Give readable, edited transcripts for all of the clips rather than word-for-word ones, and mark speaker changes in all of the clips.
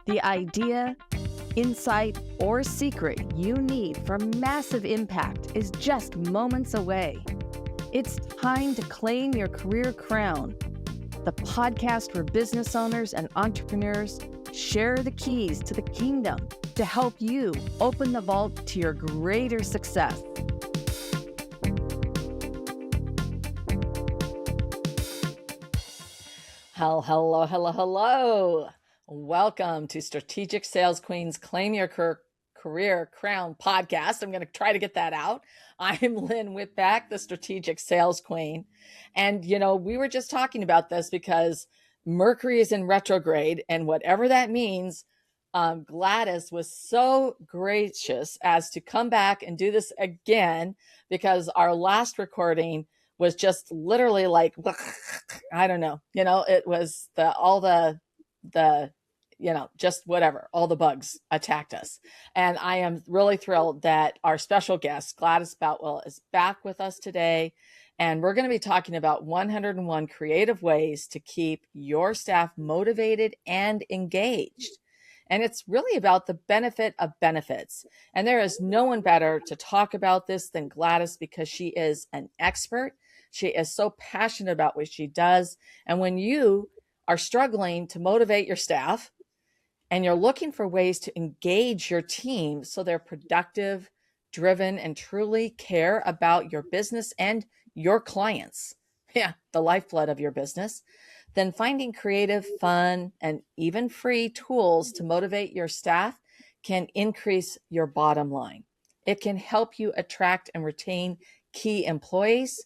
Speaker 1: The idea, insight, or secret you need for massive impact is just moments away. It's time to claim your career crown. The podcast where business owners and entrepreneurs share the keys to the kingdom to help you open the vault to your greater success. Hello. Welcome to Strategic Sales Queen's Claim Your Career Crown podcast. I'm going to try to get that out. I'm Lynn Whitback, the Strategic Sales Queen. And, we were just talking about this because Mercury is in retrograde, and whatever that means, Gladys was so gracious as to come back and do this again, because our last recording was just literally like, I don't know, it was all the just whatever, all the bugs attacked us. And I am really thrilled that our special guest, Gladys Boutwell, is back with us today. And we're going to be talking about 101 creative ways to keep your staff motivated and engaged. And it's really about the benefit of benefits. And there is no one better to talk about this than Gladys, because she is an expert. She is so passionate about what she does. And when you are struggling to motivate your staff and you're looking for ways to engage your team so they're productive, driven, and truly care about your business and your clients, the lifeblood of your business, then finding creative, fun, and even free tools to motivate your staff can increase your bottom line. It can help you attract and retain key employees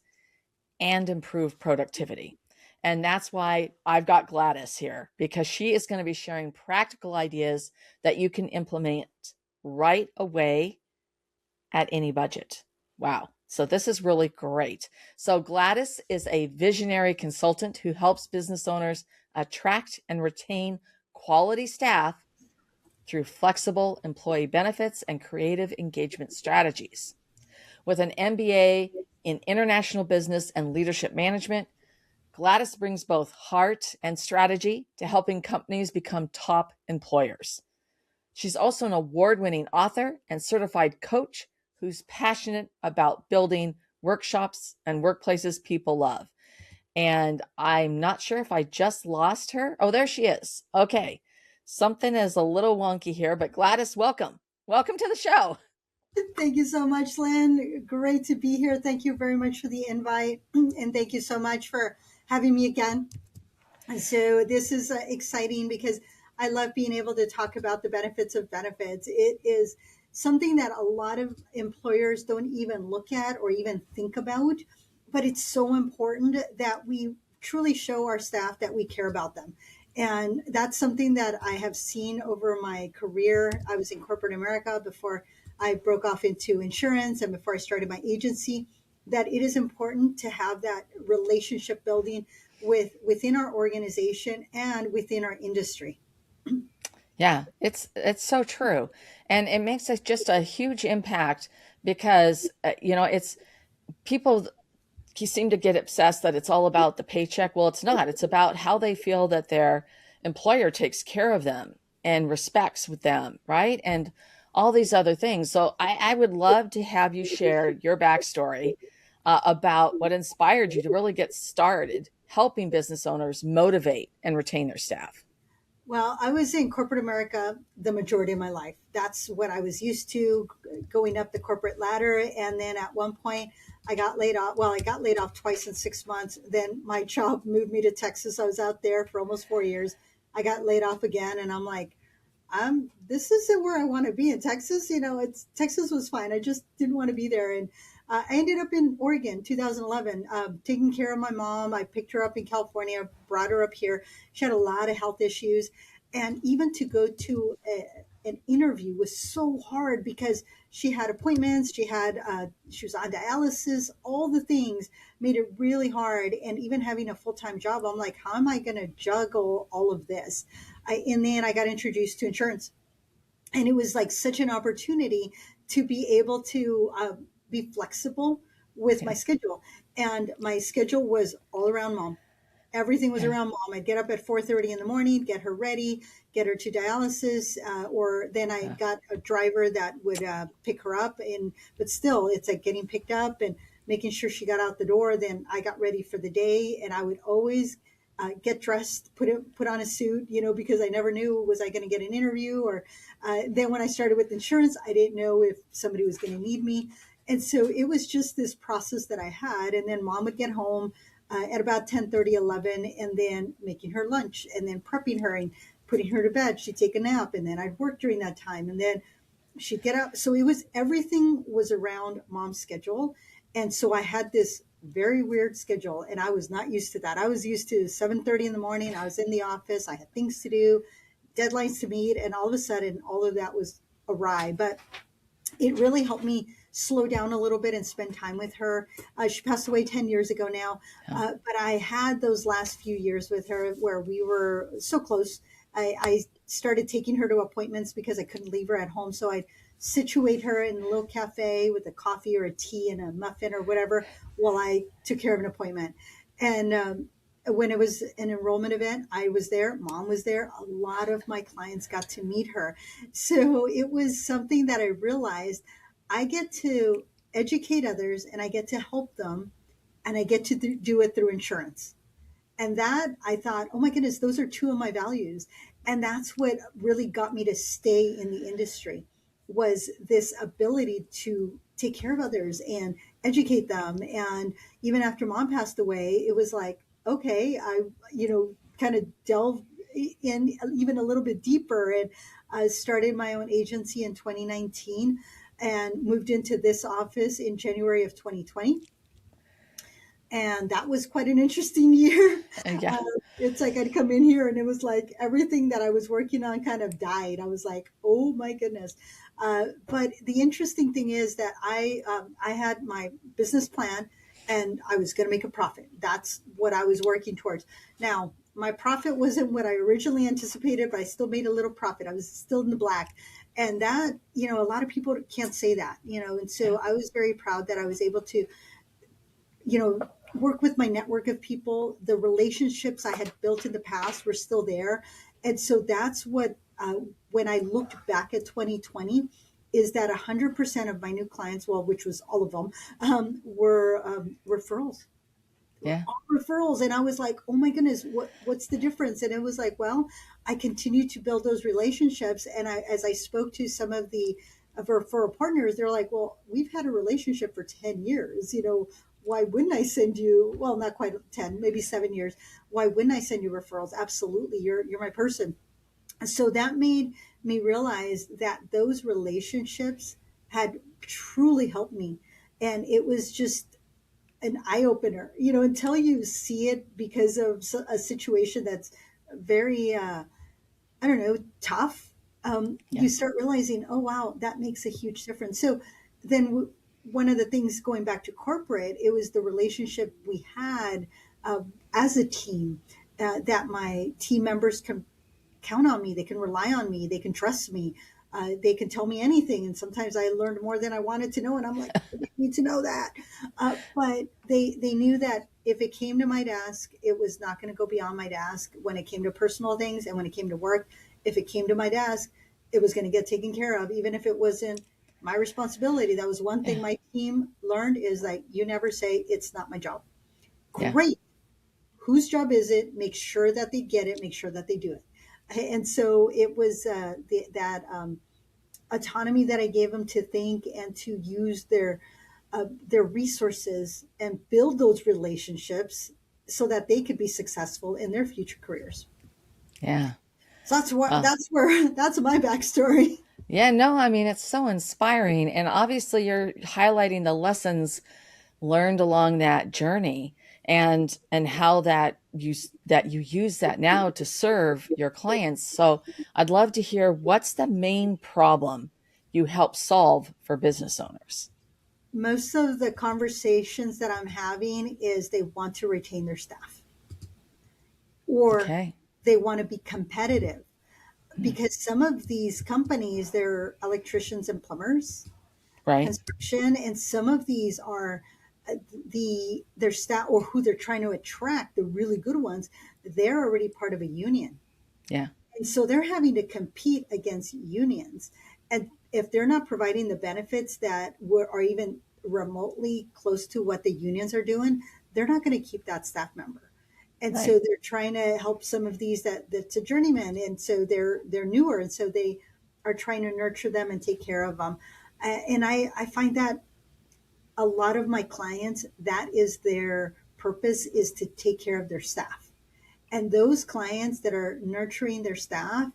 Speaker 1: and improve productivity. And that's why I've got Gladys here, because she is going to be sharing practical ideas that you can implement right away at any budget. Wow. So this is really great. So Gladys is a visionary consultant who helps business owners attract and retain quality staff through flexible employee benefits and creative engagement strategies. With an MBA in international business and leadership management, Gladys brings both heart and strategy to helping companies become top employers. She's also an award-winning author and certified coach who's passionate about building workshops and workplaces people love. And I'm not sure if I just lost her. Oh, there she is. Okay. Something is a little wonky here, but Gladys, welcome. Welcome to the show.
Speaker 2: Thank you so much, Lynn. Great to be here. Thank you very much for the invite. And thank you so much for having me again. So this is exciting because I love being able to talk about the benefits of benefits. It is something that a lot of employers don't even look at or even think about, but it's so important that we truly show our staff that we care about them. And that's something that I have seen over my career. I was in corporate America before I broke off into insurance and before I started my agency, that it is important to have that relationship building within our organization and within our industry.
Speaker 1: Yeah, it's so true. And it makes just a huge impact because, it's people seem to get obsessed that it's all about the paycheck. Well, it's not. It's about how they feel that their employer takes care of them and respects with them, right? And all these other things. So I would love to have you share your backstory about what inspired you to really get started helping business owners motivate and retain their staff.
Speaker 2: Well, I was in corporate America the majority of my life. That's what I was used to, going up the corporate ladder. And then at one point, I got laid off. Well, I got laid off twice in 6 months. Then my job moved me to Texas. I was out there for almost 4 years. I got laid off again. And I'm like, this isn't where I want to be in Texas. Texas was fine. I just didn't want to be there. And I ended up in Oregon, 2011, taking care of my mom. I picked her up in California, brought her up here. She had a lot of health issues. And even to go to an interview was so hard because she had appointments. She was on dialysis. All the things made it really hard. And even having a full-time job, I'm like, how am I going to juggle all of this? And then I got introduced to insurance. And it was like such an opportunity to be able to be flexible with my schedule. And my schedule was all around mom. Everything was
Speaker 1: Yeah.
Speaker 2: around mom. I'd get up at 4:30 in the morning, get her ready, get her to dialysis, or then I
Speaker 1: Yeah.
Speaker 2: got a driver that would pick her up. And but still, it's like getting picked up and making sure she got out the door. Then I got ready for the day, and I would always get dressed, put on a suit, because I never knew, was I going to get an interview, or then when I started with insurance, I didn't know if somebody was going to need me. And so it was just this process that I had. And then mom would get home at about 10:30, 11, and then making her lunch and then prepping her and putting her to bed. She'd take a nap, and then I'd work during that time. And then she'd get up. So it was, everything was around mom's schedule. And so I had this very weird schedule, and I was not used to that. I was used to 7:30 in the morning. I was in the office. I had things to do, deadlines to meet, and all of a sudden all of that was awry. But it really helped me slow down a little bit and spend time with her. She passed away 10 years ago now,
Speaker 1: Yeah.
Speaker 2: but I had those last few years with her where we were so close. I started taking her to appointments because I couldn't leave her at home. So I'd situate her in a little cafe with a coffee or a tea and a muffin or whatever while I took care of an appointment. And when it was an enrollment event, I was there, mom was there. A lot of my clients got to meet her. So it was something that I realized I get to educate others and I get to help them, and I get to do it through insurance. And that, I thought, oh my goodness, those are two of my values. And that's what really got me to stay in the industry, was this ability to take care of others and educate them. And even after mom passed away, it was like, okay, I, kind of delved in even a little bit deeper, and started my own agency in 2019 and moved into this office in January of 2020. And that was quite an interesting year.
Speaker 1: Yeah.
Speaker 2: Uh, it's like I'd come in here and it was like everything that I was working on kind of died. I was like, oh my goodness. But the interesting thing is that I had my business plan and I was going to make a profit. That's what I was working towards. Now, my profit wasn't what I originally anticipated, but I still made a little profit. I was still in the black. And that, a lot of people can't say that, and
Speaker 1: Yeah.
Speaker 2: so I was very proud that I was able to, you know, work with my network of people. The relationships I had built in the past were still there. And so that's what, when I looked back at 2020, is that 100% of my new clients, well, which was all of them, were referrals. They were
Speaker 1: Yeah.
Speaker 2: all referrals. And I was like, oh my goodness, what's the difference? And it was like, well, I continued to build those relationships. And as I spoke to some of the of our referral partners, they're like, well, we've had a relationship for 10 years. Why wouldn't I send you, well, not quite 10, maybe 7 years. Why wouldn't I send you referrals? Absolutely. You're my person. So that made me realize that those relationships had truly helped me. And it was just an eye opener, until you see it because of a situation that's very, I don't know, tough.
Speaker 1: Yeah.
Speaker 2: You start realizing, oh, wow, that makes a huge difference. So then one of the things going back to corporate, it was the relationship we had as a team, that my team members can count on me. They can rely on me. They can trust me. They can tell me anything. And sometimes I learned more than I wanted to know. And I'm like, I need to know that. But they knew that if it came to my desk, it was not going to go beyond my desk when it came to personal things. And when it came to work, if it came to my desk, it was going to get taken care of, even if it wasn't my responsibility. That was one thing
Speaker 1: Yeah.
Speaker 2: my team learned, is like, you never say it's not my job.
Speaker 1: Yeah.
Speaker 2: Great. Whose job is it? Make sure that they get it, make sure that they do it. And so it was that autonomy that I gave them to think and to use their resources and build those relationships so that they could be successful in their future careers.
Speaker 1: Yeah.
Speaker 2: So that's what
Speaker 1: Well,
Speaker 2: that's where that's my backstory.
Speaker 1: yeah, no, I mean, it's so inspiring. And obviously, you're highlighting the lessons learned along that journey, and how that you use that now to serve your clients. So I'd love to hear, what's the main problem you help solve for business owners?
Speaker 2: Most of the conversations that I'm having is they want to retain their staff, or
Speaker 1: Okay.
Speaker 2: they want to be competitive,
Speaker 1: Mm.
Speaker 2: because some of these companies, they're electricians and plumbers,
Speaker 1: Right.
Speaker 2: construction, and some of these are their staff, or who they're trying to attract, the really good ones, they're already part of a union.
Speaker 1: Yeah.
Speaker 2: And so they're having to compete against unions. And if they're not providing the benefits that are even remotely close to what the unions are doing, they're not going to keep that staff member. And so
Speaker 1: Right.
Speaker 2: they're trying to help some of these that's a journeyman. And so they're newer. And so they are trying to nurture them and take care of them. And I find that a lot of my clients, that is their purpose, is to take care of their staff. And those clients that are nurturing their staff,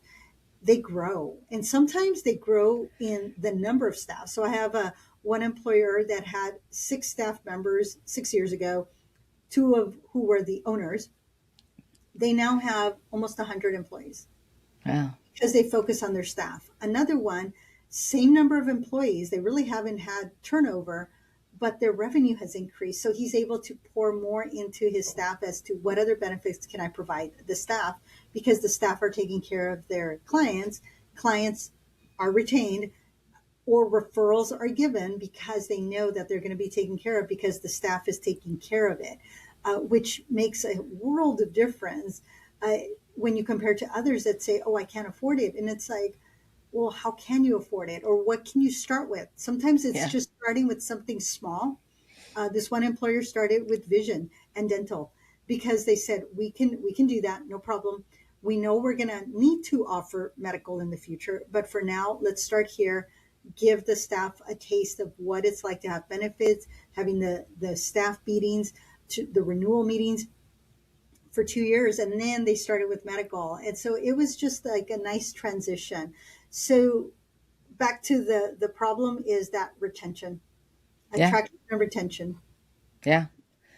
Speaker 2: they grow. And sometimes they grow in the number of staff. So I have one employer that had 6 staff members 6 years ago, two of who were the owners. They now have almost 100 employees
Speaker 1: Wow.
Speaker 2: because they focus on their staff. Another one, same number of employees. They really haven't had turnover, but their revenue has increased. So he's able to pour more into his staff as to what other benefits can I provide the staff, because the staff are taking care of their clients. Clients are retained, or referrals are given because they know that they're going to be taken care of because the staff is taking care of it, which makes a world of difference when you compare to others that say, oh, I can't afford it. And it's like, well, how can you afford it? Or what can you start with? Sometimes it's
Speaker 1: Yeah.
Speaker 2: just starting with something small. This one employer started with vision and dental because they said, we can do that, no problem. We know we're going to need to offer medical in the future, but for now, let's start here. Give the staff a taste of what it's like to have benefits, having the staff meetings, to the renewal meetings for 2 years, and then they started with medical. And so it was just like a nice transition. So back to the problem is that retention,
Speaker 1: Yeah.
Speaker 2: attraction and retention.
Speaker 1: Yeah.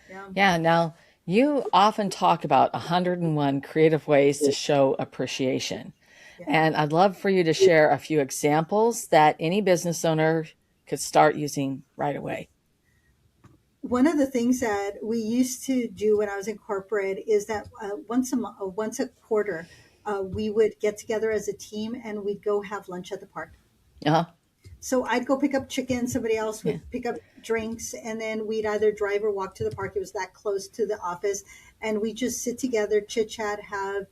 Speaker 2: Yeah.
Speaker 1: Yeah. Now, you often talk about 101 creative ways to show appreciation.
Speaker 2: Yeah.
Speaker 1: And I'd love for you to share a few examples that any business owner could start using right away.
Speaker 2: One of the things that we used to do when I was in corporate is that once a quarter, we would get together as a team and we'd go have lunch at the park.
Speaker 1: Uh-huh.
Speaker 2: So I'd go pick up chicken, somebody else
Speaker 1: Yeah.
Speaker 2: would pick up drinks, and then we'd either drive or walk to the park. It was that close to the office. And we just sit together, chit chat, have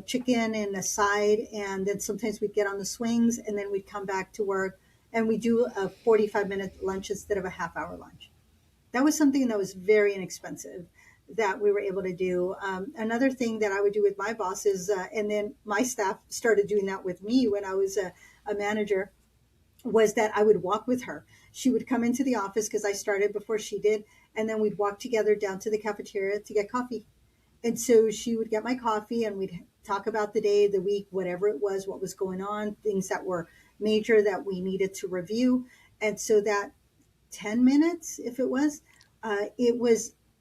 Speaker 2: chicken and a side. And then sometimes we'd get on the swings and then we'd come back to work, and we do a 45-minute lunch instead of a half-hour lunch. That was something that was very inexpensive that we were able to do. Another thing that I would do with my boss is, and then my staff started doing that with me when I was a manager, was that I would walk with her. She would come into the office because I started before she did, and then we'd walk together down to the cafeteria to get coffee. And so she would get my coffee, and we'd talk about the day, the week, whatever it was, what was going on, things that were major that we needed to review. And so that 10 minutes, if it was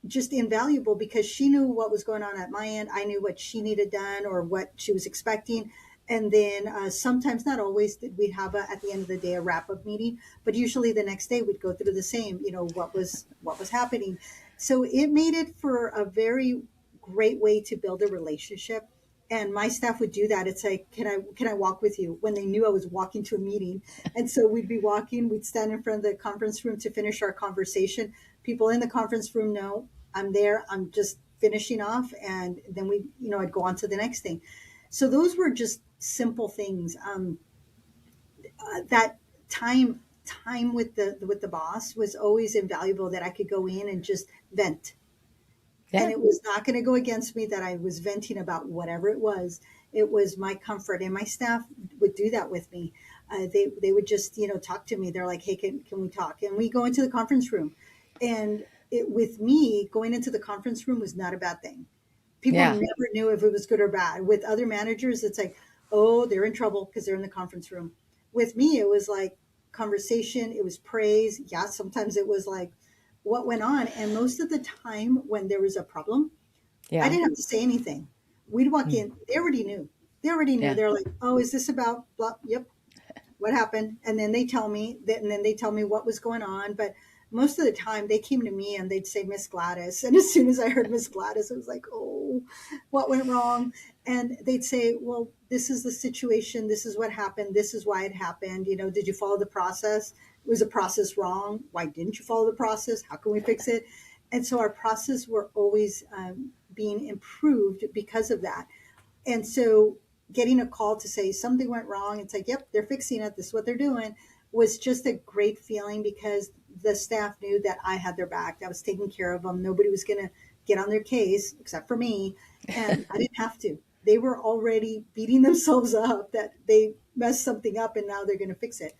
Speaker 2: just invaluable because she knew what was going on at my end. I knew what she needed done or what she was expecting. And then sometimes, not always, did we have at the end of the day a wrap up meeting, but usually the next day we'd go through the same, what was happening. So it made it for a very great way to build a relationship. And my staff would do that. It's like, can I walk with you, when they knew I was walking to a meeting. And so we'd be walking, we'd stand in front of the conference room to finish our conversation. People in the conference room know I'm there. I'm just finishing off. And then I'd go on to the next thing. So those were just simple things. That time with the boss was always invaluable, that I could go in and just vent. And
Speaker 1: Yeah.
Speaker 2: it was not going to go against me that I was venting about whatever it was. It was my comfort, and my staff would do that with me. They would just talk to me. They're like, hey, can we talk? And we go into the conference room, and with me, going into the conference room was not a bad thing. People
Speaker 1: Yeah.
Speaker 2: never knew if it was good or bad. With other managers, it's like, oh, they're in trouble because they're in the conference room. With me, it was like conversation. It was praise. Yeah, sometimes it was like what went on. And most of the time when there was a problem, I
Speaker 1: Yeah.
Speaker 2: didn't have to say anything. We'd walk
Speaker 1: Mm.
Speaker 2: in. They already knew. They already knew.
Speaker 1: Yeah.
Speaker 2: They're like, oh, is this about blah? Yep. What happened? And then they tell me that, and then they tell me what was going on. But most of the time they came to me and they'd say Miss Gladys. And as soon as I heard Miss Gladys, I was like, oh, what went wrong? And they'd say, well, this is the situation. This is what happened. This is why it happened. Did you follow the process? Was the process wrong? Why didn't you follow the process? How can we fix it? And so our process were always being improved because of that. And so getting a call to say something went wrong and say, yep, they're fixing it. This is what they're doing was just a great feeling because the staff knew that I had their back. I was taking care of them. Nobody was going to get on their case except for me. And I didn't have to. They were already beating themselves up that they messed something up and now they're going to fix it.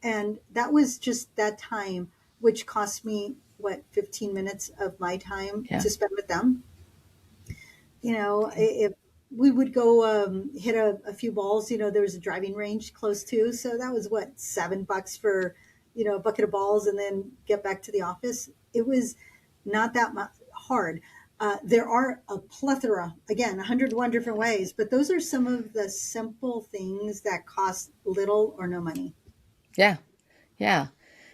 Speaker 2: And that was just that time, which cost me, what, 15 minutes of my time
Speaker 1: Yeah.
Speaker 2: to spend with them. If we would go hit a few balls, there was a driving range close to, so that was what, $7 for, a bucket of balls, and then get back to the office. It was not that much hard. There are a plethora, again, 101 different ways, but those are some of the simple things that cost little or no money.
Speaker 1: Yeah. Yeah.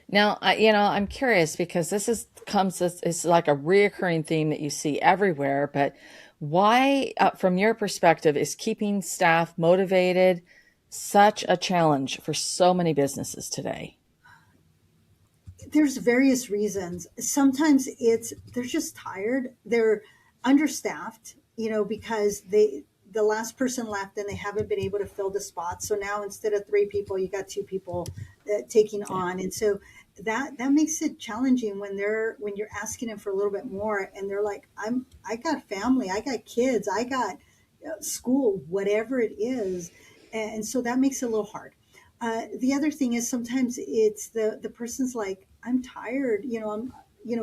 Speaker 1: Now, I'm curious because it's like a reoccurring theme that you see everywhere, but why, from your perspective, is keeping staff motivated such a challenge for so many businesses today?
Speaker 2: There's various reasons. Sometimes they're just tired. They're understaffed, because the last person left and they haven't been able to fill the spot. So now instead of 3 people, you got 2 people taking
Speaker 1: Yeah.
Speaker 2: on, and so that makes it challenging when you're asking them for a little bit more, and they're like, I got family, I got kids, I got school, whatever it is, and so that makes it a little hard. The other thing is sometimes it's the person's like, I'm tired, I'm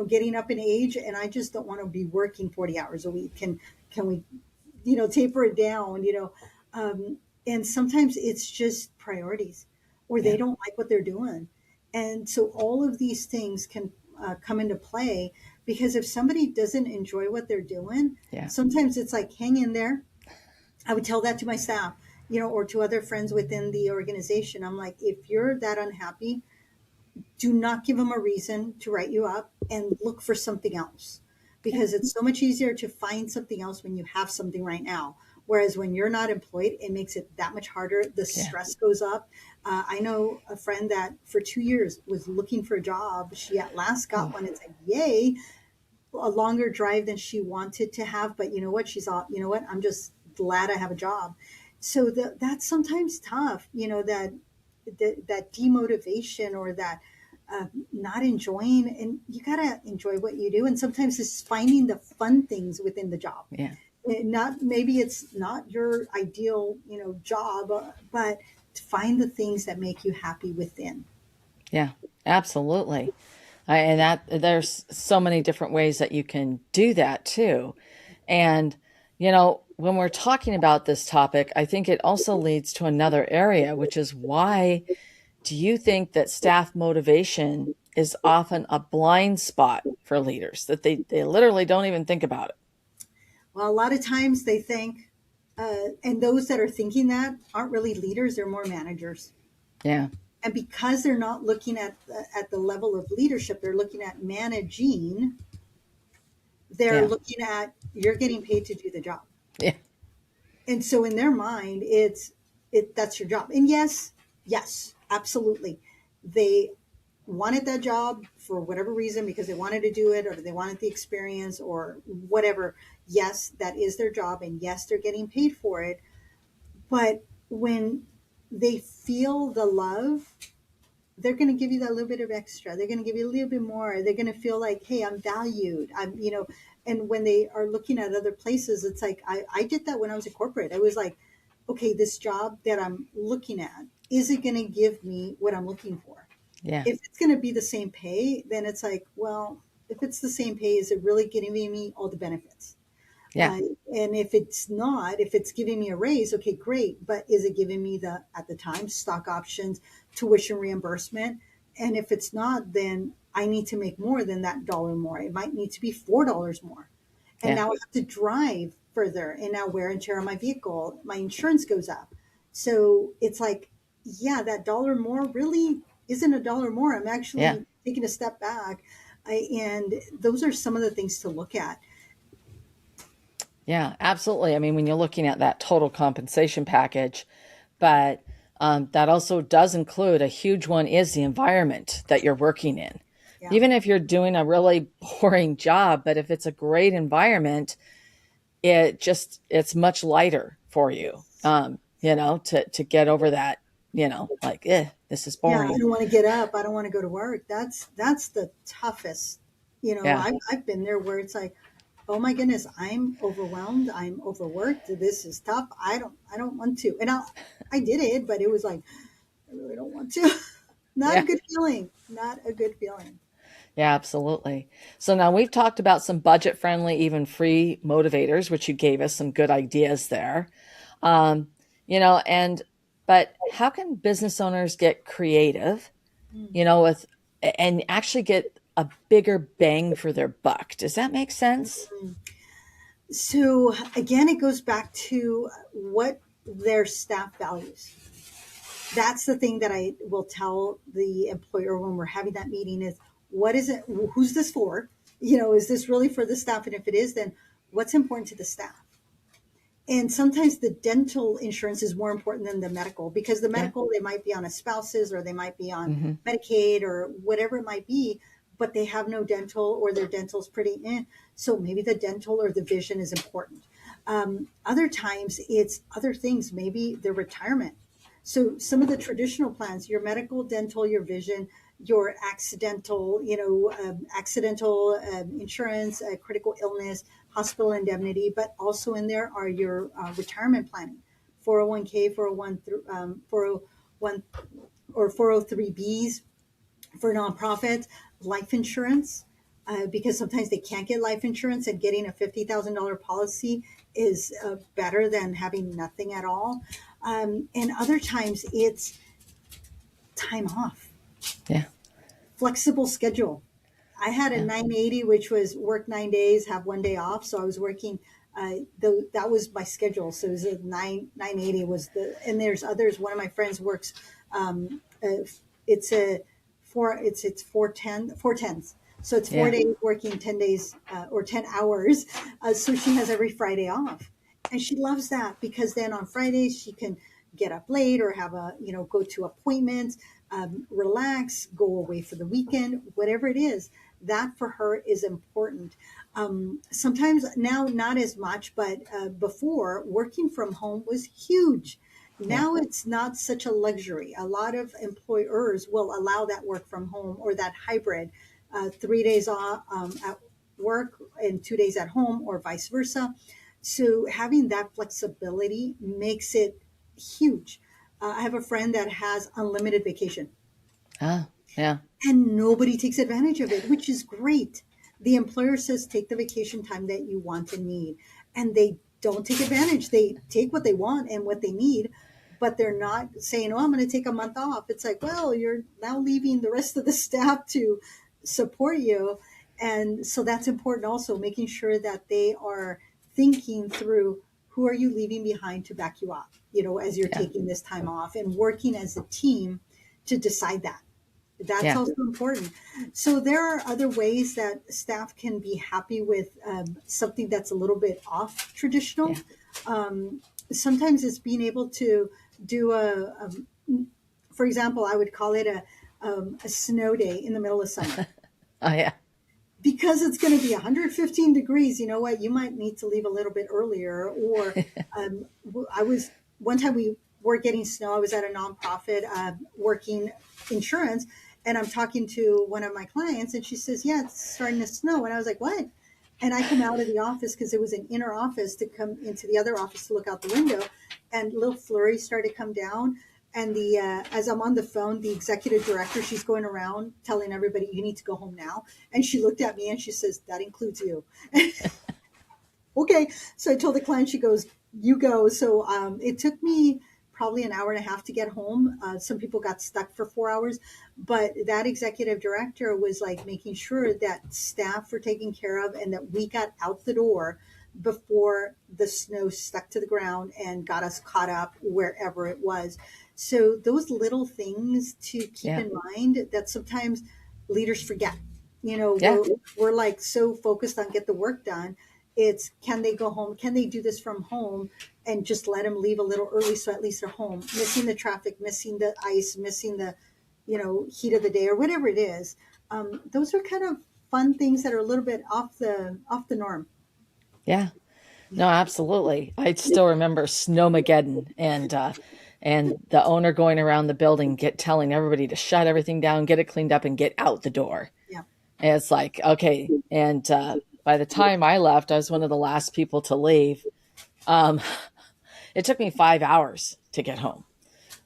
Speaker 2: getting up in age and I just don't want to be working 40 hours a week. Can we taper it down, and sometimes it's just priorities or they
Speaker 1: Yeah.
Speaker 2: don't like what they're doing. And so all of these things can come into play because if somebody doesn't enjoy what they're doing,
Speaker 1: Yeah.
Speaker 2: sometimes it's like, hang in there. I would tell that to my staff, or to other friends within the organization. I'm like, if you're that unhappy, do not give them a reason to write you up and look for something else
Speaker 1: Yeah.
Speaker 2: because it's so much easier to find something else when you have something right now. Whereas when you're not employed, it makes it that much harder. The
Speaker 1: Yeah.
Speaker 2: stress goes up. I know a friend that for 2 years was looking for a job. She at last got
Speaker 1: Oh,
Speaker 2: one. It's like, yay, a longer drive than she wanted to have. But you know what? She's all, you know what? I'm just glad I have a job. So that's sometimes tough, that demotivation or that not enjoying, and you gotta enjoy what you do. And sometimes it's finding the fun things within the job.
Speaker 1: yeah.
Speaker 2: Not maybe it's not your ideal, job, but to find the things that make you happy within.
Speaker 1: Yeah. Absolutely. And that there's so many different ways that you can do that too. And, when we're talking about this topic, I think it also leads to another area, which is why do you think that staff motivation is often a blind spot for leaders, that they literally don't even think about it?
Speaker 2: Well, a lot of times they think, and those that are thinking that aren't really leaders; they're more managers.
Speaker 1: Yeah.
Speaker 2: And because they're not looking at the level of leadership, they're looking at managing. They're
Speaker 1: Yeah.
Speaker 2: looking at, you're getting paid to do the job.
Speaker 1: Yeah.
Speaker 2: And so in their mind, that's your job. And yes, absolutely. They wanted that job for whatever reason because they wanted to do it or they wanted the experience or whatever. Yes, that is their job. And yes, they're getting paid for it. But when they feel the love, they're going to give you that little bit of extra. They're going to give you a little bit more. They're going to feel like, hey, I'm valued. And when they are looking at other places, it's like, I did that when I was a corporate. I was like, okay, this job that I'm looking at, is it going to give me what I'm looking for?
Speaker 1: Yeah.
Speaker 2: If it's going to be the same pay, then it's like, well, if it's the same pay, is it really giving me all the benefits?
Speaker 1: Yeah.
Speaker 2: And if it's not, if it's giving me a raise, okay, great. But is it giving me at the time, stock options, tuition reimbursement? And if it's not, then I need to make more than that dollar more. It might need to be $4 more. And
Speaker 1: Yeah.
Speaker 2: now I have to drive further. And now wear and tear on my vehicle, my insurance goes up. So it's like, yeah, that dollar more really isn't a dollar more. I'm
Speaker 1: Yeah.
Speaker 2: actually taking a step back. And those are some of the things to look at.
Speaker 1: Yeah, absolutely. I mean, when you're looking at that total compensation package, but That also does include a huge one is the environment that you're working in.
Speaker 2: Yeah.
Speaker 1: Even if you're doing a really boring job, but if it's a great environment, it's much lighter for you. To get over that, like, this is
Speaker 2: Yeah, I
Speaker 1: boring.
Speaker 2: don't want to get up. I don't want to go to work. That's the toughest.
Speaker 1: Yeah.
Speaker 2: I've been there where it's like, oh my goodness, I'm overwhelmed. I'm overworked. This is tough. I don't want to. And I did it, but it was like, I really don't want to. Not a
Speaker 1: Yeah.
Speaker 2: good feeling. Not a good feeling.
Speaker 1: Yeah, absolutely. So now we've talked about some budget friendly, even free motivators, which you gave us some good ideas there. Um, and but how can business owners get creative,
Speaker 2: Mm.
Speaker 1: with and actually get a bigger bang for their buck? Does that make sense?
Speaker 2: So again, it goes back to what their staff values. That's the thing that I will tell the employer when we're having that meeting is what is it? Who's this for? Is this really for the staff? And if it is, then what's important to the staff? And sometimes the dental insurance is more important than the medical because the
Speaker 1: Yeah.
Speaker 2: medical, they might be on a spouse's or they might be on
Speaker 1: Hmm.
Speaker 2: Medicaid or whatever it might be, but they have no dental or their dental's pretty in. So maybe the dental or the vision is important. Other times it's other things, maybe their retirement. So some of the traditional plans, your medical, dental, your vision, your accidental insurance, critical illness, hospital indemnity, but also in there are your retirement planning, 401k, 401 or 403bs for nonprofits, life insurance, because sometimes they can't get life insurance and getting a $50,000 policy is better than having nothing at all. And other times it's time off,
Speaker 1: Yeah.
Speaker 2: flexible schedule. I had a
Speaker 1: Yeah.
Speaker 2: 980, which was work 9 days, have 1 day off. So I was working. That was my schedule. So it was a 980 was and there's others. One of my friends works. It's a it's 410s. So it's four
Speaker 1: Yeah.
Speaker 2: days working 10 days or 10 hours. So she has every Friday off, and she loves that because then on Fridays she can get up late or have go to appointments, relax, go away for the weekend, whatever it is. That for her is important. Sometimes now not as much, but before working from home was huge.
Speaker 1: Yeah.
Speaker 2: Now it's not such a luxury. A lot of employers will allow that work from home or that hybrid, 3 days off at work and 2 days at home, or vice versa. So having that flexibility makes it huge. I have a friend that has unlimited vacation
Speaker 1: Ah. Yeah.
Speaker 2: and nobody takes advantage of it, which is great. The employer says take the vacation time that you want and need, and they don't take advantage. They take what they want and what they need, but they're not saying, "Oh, I'm going to take a month off." It's like, well, you're now leaving the rest of the staff to support you, and so that's important. Also, making sure that they are thinking through who are you leaving behind to back you up, as you're
Speaker 1: Yeah.
Speaker 2: taking this time off, and working as a team to decide that. That's
Speaker 1: Yeah.
Speaker 2: also important. So there are other ways that staff can be happy with something that's a little bit off traditional.
Speaker 1: Yeah.
Speaker 2: Sometimes it's being able to do for example, I would call it a snow day in the middle of summer.
Speaker 1: Oh, yeah.
Speaker 2: Because it's going to be 115 degrees, you know what? You might need to leave a little bit earlier. Or I was one time we were getting snow. I was at a nonprofit working insurance, and I'm talking to one of my clients, and she says, "Yeah, it's starting to snow." And I was like, "What?" And I come out of the office because it was an inner office to come into the other office to look out the window, and little flurries started to come down. And the as I'm on the phone, the executive director, she's going around telling everybody, "You need to go home now." And she looked at me and she says, "That includes you." Okay. So I told the client, she goes, "You go." So it took me probably an hour and a half to get home. Some people got stuck for 4 hours, but that executive director was like making sure that staff were taken care of and that we got out the door before the snow stuck to the ground and got us caught up wherever it was. So those little things to keep
Speaker 1: Yeah.
Speaker 2: in mind that sometimes leaders forget.
Speaker 1: Yeah.
Speaker 2: We're like so focused on get the work done. It's can they go home? Can they do this from home? and just let them leave a little early so at least they're home, missing the traffic, missing the ice, missing the, heat of the day or whatever it is. Those are kind of fun things that are a little bit off the norm.
Speaker 1: Yeah. No, absolutely. I still remember Snowmageddon and the owner going around the building telling everybody to shut everything down, get it cleaned up, and get out the door.
Speaker 2: Yeah.
Speaker 1: And it's like, okay. And by the time I left, I was one of the last people to leave. It took me 5 hours to get home.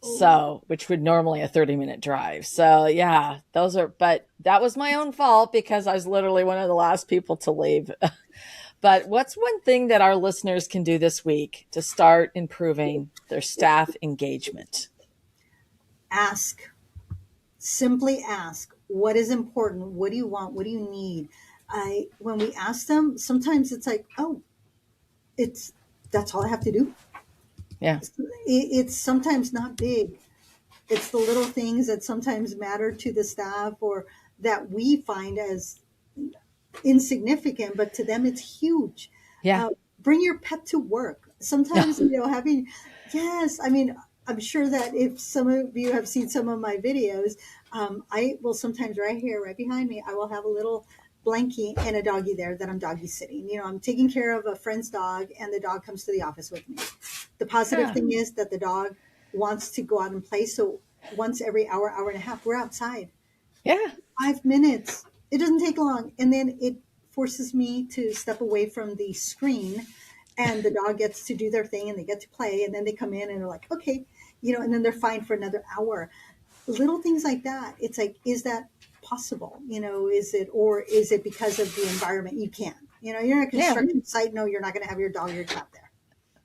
Speaker 1: So, which would normally a 30-minute drive. So yeah, but that was my own fault because I was literally one of the last people to leave. But what's one thing that our listeners can do this week to start improving their staff engagement?
Speaker 2: Ask. Simply ask. What is important? What do you want? What do you need? When we ask them, sometimes it's like, oh, that's all I have to do.
Speaker 1: Yeah.
Speaker 2: It's sometimes not big. It's the little things that sometimes matter to the staff or that we find as insignificant, but to them it's huge.
Speaker 1: Yeah.
Speaker 2: Bring your pet to work. Sometimes, yes, I mean, I'm sure that if some of you have seen some of my videos, I will sometimes right here, right behind me, I will have a little blankie and a doggy there that I'm doggy sitting. I'm taking care of a friend's dog and the dog comes to the office with me. The positive thing is that the dog wants to go out and play. So once every hour, hour and a half, we're outside.
Speaker 1: Yeah.
Speaker 2: 5 minutes. It doesn't take long. And then it forces me to step away from the screen and the dog gets to do their thing and they get to play. And then they come in and they're like, okay, and then they're fine for another hour. Little things like that. It's like, is that possible? Is it because of the environment? You can't, you're in a construction site. No, you're not going to have your dog or your cat there.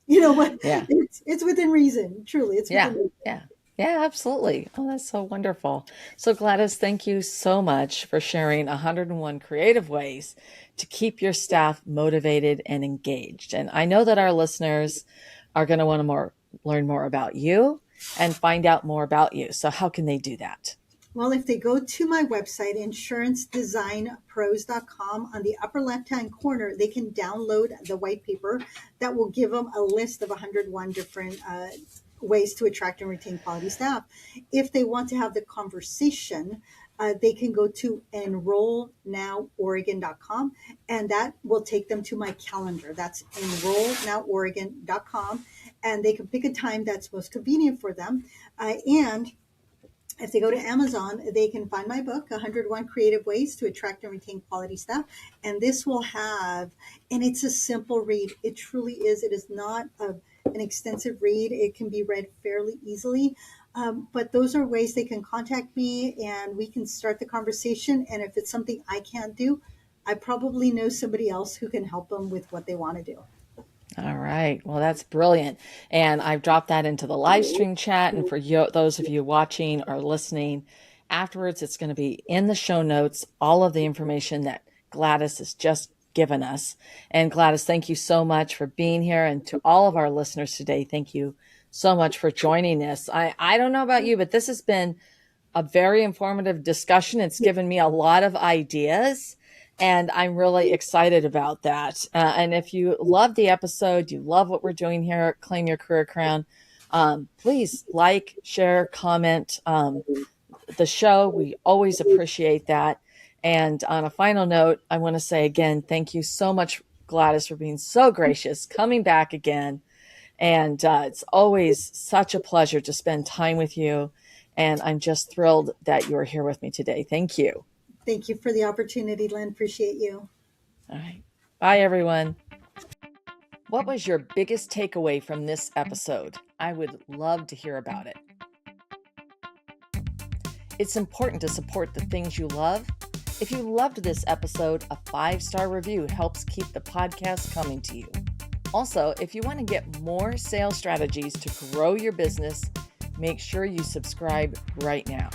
Speaker 2: But it's within reason. Truly. It's within reason.
Speaker 1: Yeah. Yeah, absolutely. Oh, that's so wonderful. So Gladys, thank you so much for sharing 101 creative ways to keep your staff motivated and engaged. And I know that our listeners are going to want to learn more about you and find out more about you. So how can they do that?
Speaker 2: Well, if they go to my website, insurancedesignpros.com, on the upper left-hand corner, they can download the white paper that will give them a list of 101 different ways to attract and retain quality staff. If they want to have the conversation, they can go to enrollnoworegon.com, and that will take them to my calendar. That's enrollnoworegon.com, and they can pick a time that's most convenient for them. And if they go to Amazon, they can find my book, 101 Creative Ways to Attract and Retain Quality Staff. And this will have, and it's a simple read. It truly is. It is not an extensive read. It can be read fairly easily. But those are ways they can contact me and we can start the conversation. And if it's something I can't do, I probably know somebody else who can help them with what they want to do.
Speaker 1: All right. Well, that's brilliant. And I've dropped that into the live stream chat. And for those of you watching or listening afterwards, it's going to be in the show notes, all of the information that Gladys has just given us. And Gladys, thank you so much for being here. And to all of our listeners today, thank you so much for joining us. I don't know about you, but this has been a very informative discussion. It's given me a lot of ideas. And I'm really excited about that. And if you love the episode, you love what we're doing here at Claim Your Career Crown, please like, share, comment the show. We always appreciate that. And on a final note, I want to say again, thank you so much, Gladys, for being so gracious, coming back again. And it's always such a pleasure to spend time with you. And I'm just thrilled that you're here with me today. Thank you.
Speaker 2: Thank you for the opportunity, Lynn. Appreciate you.
Speaker 1: All right. Bye, everyone. What was your biggest takeaway from this episode? I would love to hear about it. It's important to support the things you love. If you loved this episode, a 5-star review helps keep the podcast coming to you. Also, if you want to get more sales strategies to grow your business, make sure you subscribe right now.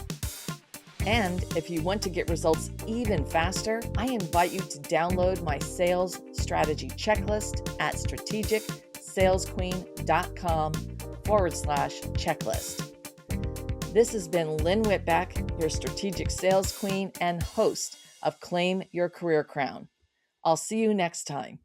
Speaker 1: And if you want to get results even faster, I invite you to download my sales strategy checklist at strategicsalesqueen.com/checklist. This has been Lynn Whitbeck, your strategic sales queen and host of Claim Your Career Crown. I'll see you next time.